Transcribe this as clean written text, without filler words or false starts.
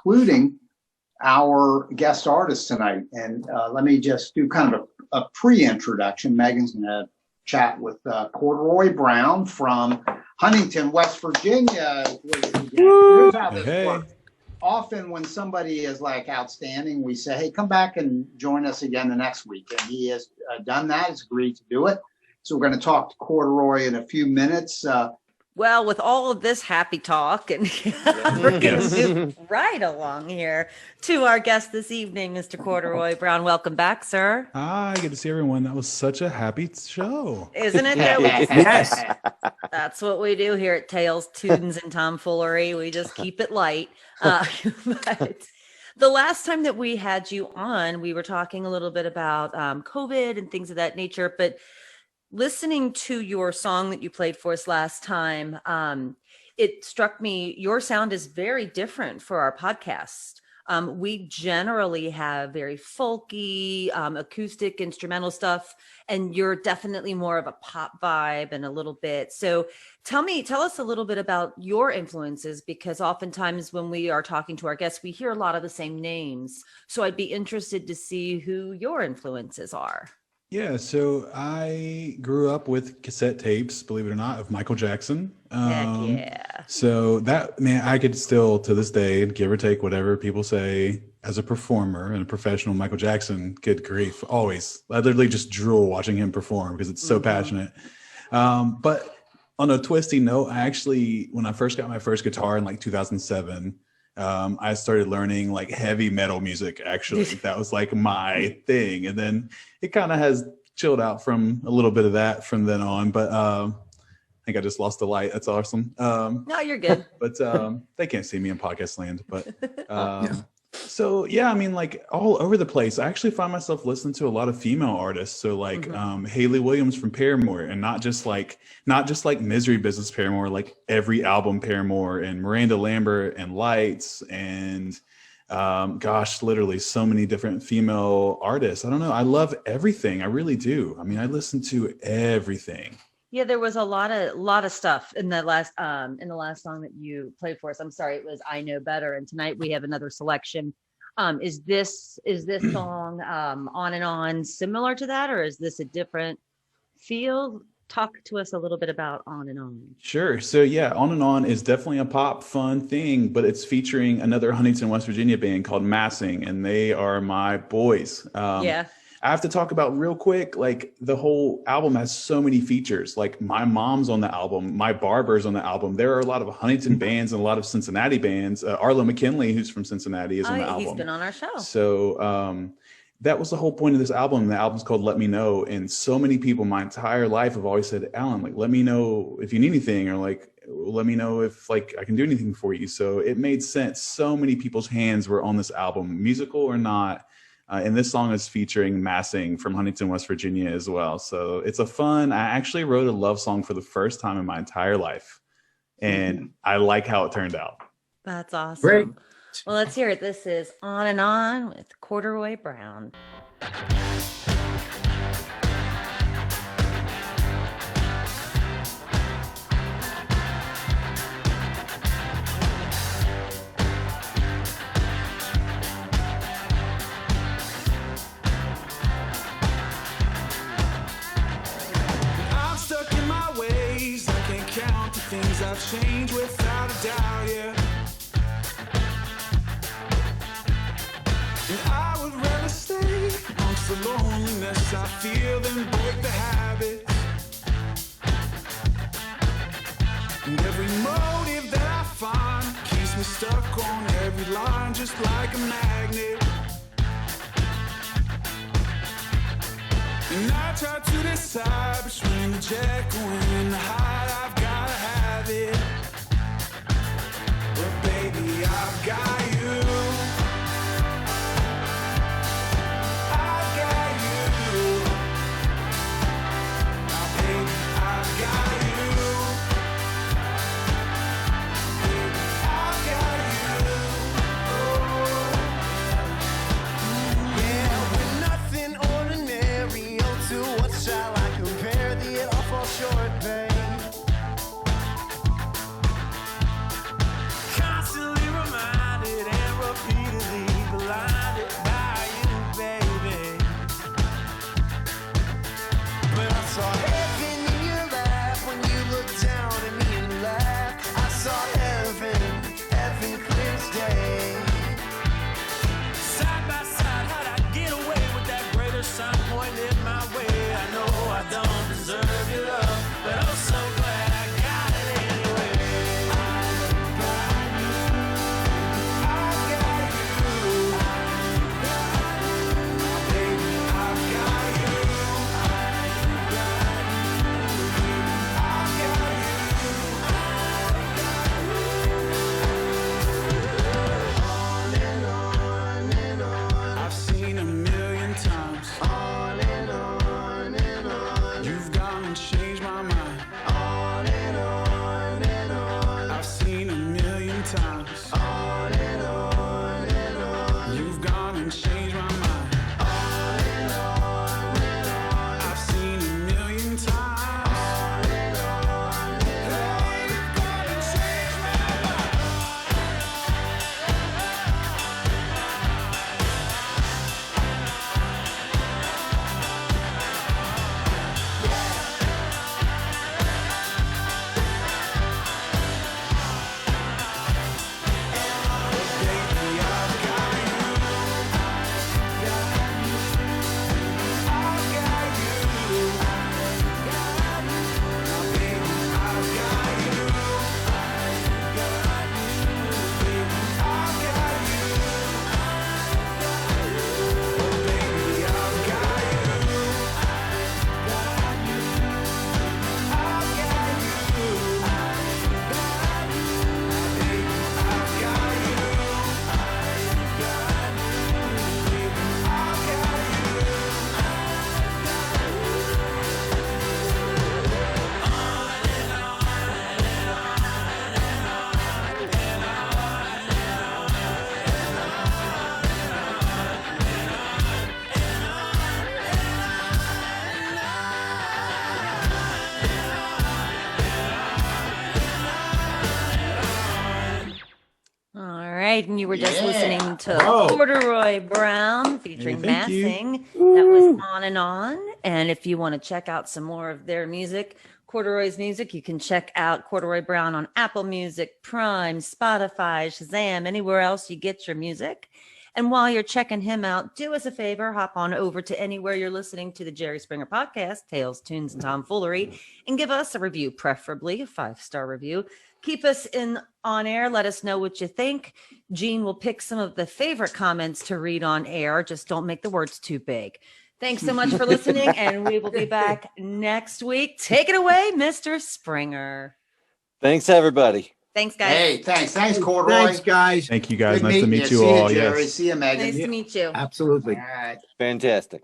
including our guest artist tonight. And let me just do kind of a pre-introduction. Megan's going to chat with Corduroy Brown from Huntington, West Virginia. Here's how this works. Often when somebody is like outstanding, we say, hey, come back and join us again the next week. And he has done that. He's agreed to do it. So we're going to talk to Corduroy in a few minutes. Well, with all of this happy talk, and we're going to move right along here to our guest this evening, Mr. Corduroy Brown. Welcome back, sir. Hi, good to see everyone. That was such a happy show. Isn't it? Yes. That's what we do here at Tales, Tunes, and Tomfoolery. We just keep it light. But the last time that we had you on, we were talking a little bit about COVID and things of that nature, but listening to your song that you played for us last time, it struck me, your sound is very different for our podcast. We generally have very folky, acoustic, instrumental stuff, and you're definitely more of a pop vibe and a little bit. So tell us a little bit about your influences, because oftentimes when we are talking to our guests, we hear a lot of the same names. So I'd be interested to see who your influences are. Yeah, so I grew up with cassette tapes, believe it or not, of Michael Jackson. Heck yeah. So that, man, I could still, to this day, give or take whatever people say, as a performer and a professional Michael Jackson, good grief, always. I literally just drool watching him perform because it's so passionate. But on a twisty note, I actually, when I first got my first guitar in like 2007, I started learning like heavy metal music. Actually, that was like my thing. And then it kind of has chilled out from a little bit of that from then on. But I think I just lost the light. That's awesome. No, you're good. But they can't see me in podcast land. But so, yeah, I mean, like all over the place. I actually find myself listening to a lot of female artists. So like Hayley Williams from Paramore, and not just like Misery Business Paramore, like every album Paramore, and Miranda Lambert and Lights, and literally so many different female artists. I don't know. I love everything. I really do. I mean, I listen to everything. Yeah, there was a lot of stuff in the last song that you played for us. I'm sorry, it was I Know Better. And tonight we have another selection. Is this song On and On similar to that, or is this a different feel? Talk to us a little bit about On and On. Sure. So yeah, On and On is definitely a pop fun thing, but it's featuring another Huntington, West Virginia band called Massing, and they are my boys. I have to talk about real quick, like the whole album has so many features. Like my mom's on the album, my barber's on the album. There are a lot of Huntington bands and a lot of Cincinnati bands. Arlo McKinley, who's from Cincinnati, is on the album. He's been on our show. So that was the whole point of this album. The album's called Let Me Know. And so many people my entire life have always said, Alan, like, let me know if you need anything, or like, let me know if like I can do anything for you. So it made sense. So many people's hands were on this album, musical or not. And this song is featuring Massing from Huntington, West Virginia as well. So it's I actually wrote a love song for the first time in my entire life. And I like how it turned out. That's awesome. Great. Well, let's hear it. This is On and On with Corduroy Brown. Things I've changed without a doubt, yeah. And I would rather stay amongst the loneliness I feel than break the habit. And every motive that I find keeps me stuck on every line, just like a magnet. And I try to decide between the Jekyll and the Hyde. I've gotta have it, but baby, I've got you. I've got you. Now, baby, I've got you. Baby, I've got you. Oh, yeah, we're nothing ordinary. Oh, to what shall I compare thee? It all falls short, babe. Constantly reminded tonight, and you were just Yeah. listening to Oh. Corduroy Brown featuring Hey, thank you. Massing. That was On and On. And if you want to check out some more of their music, Corduroy's music, you can check out Corduroy Brown on Apple Music, Prime, Spotify, Shazam, anywhere else you get your music. And while you're checking him out, do us a favor, hop on over to anywhere you're listening to the Jerry Springer podcast, Tales, Tunes, and Tomfoolery, and give us a review, preferably a 5-star review. Keep us on air. Let us know what you think. Gene will pick some of the favorite comments to read on air. Just don't make the words too big. Thanks so much for listening, and we will be back next week. Take it away, Mr. Springer. Thanks, everybody. Thanks, guys. Hey, thanks, Corduroy. Thanks, guys. Thank you guys. Good Nice to meeting meet you See all. Jerry. Yes. See you, Megan. Nice to meet you. Absolutely. All right. Fantastic.